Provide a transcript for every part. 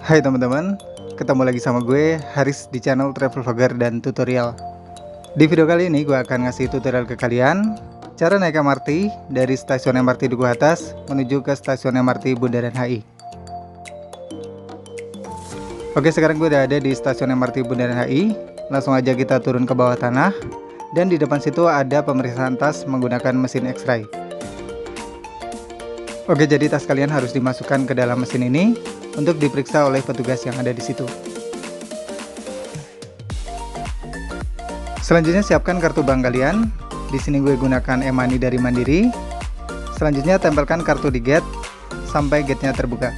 Hai teman-teman, ketemu lagi sama gue Haris di channel Travel Vlogger dan Tutorial. Di video kali ini gue akan ngasih tutorial ke kalian cara naik MRT dari stasiun MRT Duku Atas menuju ke stasiun MRT Bundaran HI. Oke, sekarang gue udah ada di stasiun MRT Bundaran HI. Langsung aja kita turun ke bawah tanah, dan di depan situ ada pemeriksaan tas menggunakan mesin X-ray. Oke, jadi tas kalian harus dimasukkan ke dalam mesin ini untuk diperiksa oleh petugas yang ada di situ. Selanjutnya siapkan kartu bank kalian. Di sini gue gunakan e-money dari Mandiri. Selanjutnya tempelkan kartu di gate sampai gate-nya terbuka.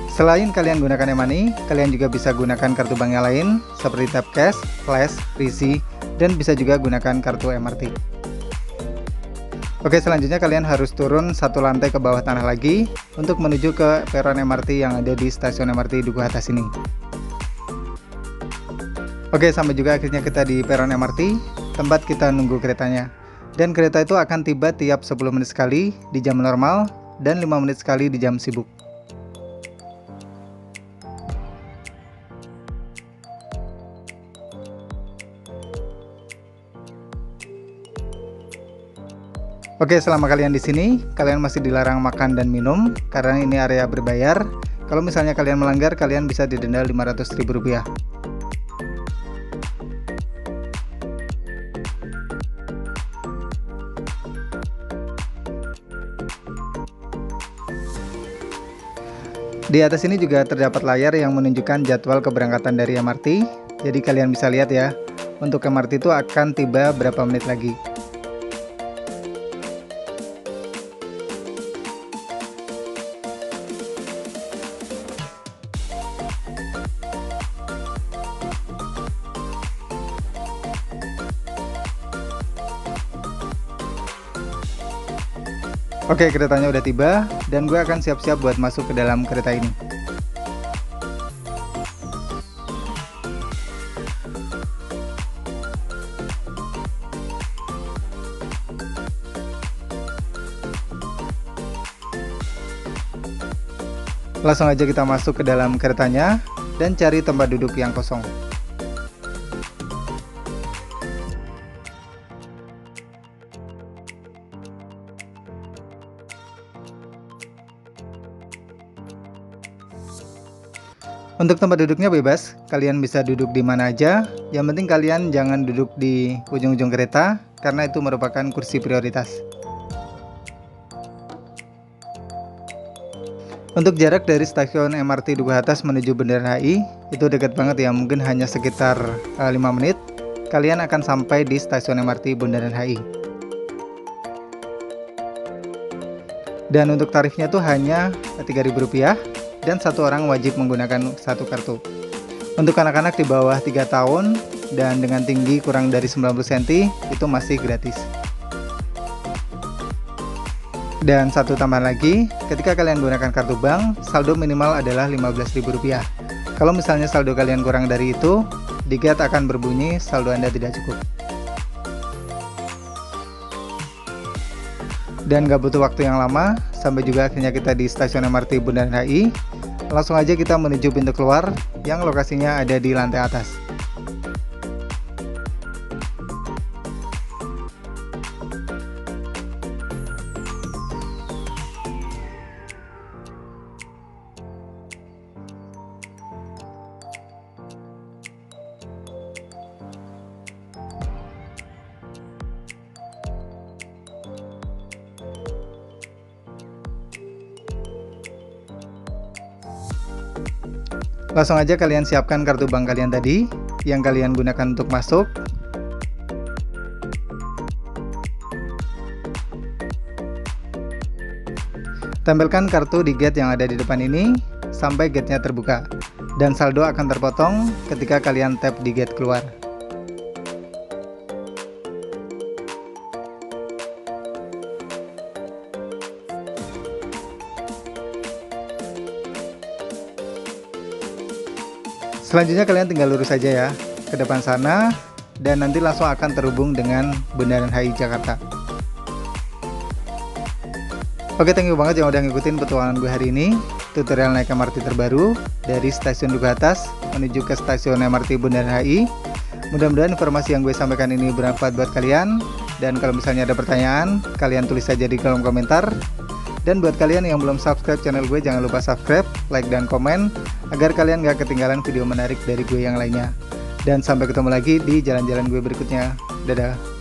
Selain kalian gunakan e-money, kalian juga bisa gunakan kartu bank yang lain seperti tap cash, flash, Risi, dan bisa juga gunakan kartu MRT. Oke, selanjutnya kalian harus turun satu lantai ke bawah tanah lagi untuk menuju ke peron MRT yang ada di stasiun MRT Duku Atas ini. Oke, sampai juga akhirnya kita di peron MRT, tempat kita nunggu keretanya. Dan kereta itu akan tiba tiap 10 menit sekali di jam normal dan 5 menit sekali di jam sibuk. Oke, selama kalian di sini, kalian masih dilarang makan dan minum karena ini area berbayar. Kalau misalnya kalian melanggar, kalian bisa didenda Rp500.000. Di atas ini juga terdapat layar yang menunjukkan jadwal keberangkatan dari MRT. Jadi kalian bisa lihat ya, untuk MRT itu akan tiba berapa menit lagi. Oke, keretanya udah tiba dan gue akan siap-siap buat masuk ke dalam kereta ini. Langsung aja kita masuk ke dalam keretanya dan cari tempat duduk yang kosong. Untuk tempat duduknya bebas, kalian bisa duduk di mana aja. Yang penting kalian jangan duduk di ujung-ujung kereta, karena itu merupakan kursi prioritas. Untuk jarak dari stasiun MRT Duku Atas menuju Bundaran HI, itu dekat banget ya, mungkin hanya sekitar 5 menit. Kalian akan sampai di stasiun MRT Bundaran HI. Dan untuk tarifnya tuh hanya Rp3.000. Dan satu orang wajib menggunakan satu kartu. Untuk anak-anak di bawah 3 tahun dan dengan tinggi kurang dari 90 cm itu masih gratis. Dan satu tambahan lagi, ketika kalian gunakan kartu bank, saldo minimal adalah Rp15.000. Kalau misalnya saldo kalian kurang dari itu, di gate akan berbunyi saldo Anda tidak cukup. Dan gak butuh waktu yang lama, sampai juga akhirnya kita di stasiun MRT Bundaran HI. Langsung aja kita menuju pintu keluar yang lokasinya ada di lantai atas. Langsung aja kalian siapkan kartu bank kalian tadi yang kalian gunakan untuk masuk. Tempelkan kartu di gate yang ada di depan ini sampai gate-nya terbuka. Dan saldo akan terpotong ketika kalian tap di gate keluar. Selanjutnya kalian tinggal lurus saja ya ke depan sana dan nanti langsung akan terhubung dengan Bundaran HI Jakarta. Oke, thank you banget yang udah ngikutin petualangan gue hari ini. Tutorial naik MRT terbaru dari stasiun Duku Atas menuju ke stasiun MRT Bundaran HI. Mudah-mudahan informasi yang gue sampaikan ini bermanfaat buat kalian. Dan kalau misalnya ada pertanyaan, kalian tulis saja di kolom komentar. Dan buat kalian yang belum subscribe channel gue, jangan lupa subscribe, like, dan komen agar kalian gak ketinggalan video menarik dari gue yang lainnya. Dan sampai ketemu lagi di jalan-jalan gue berikutnya. Dadah.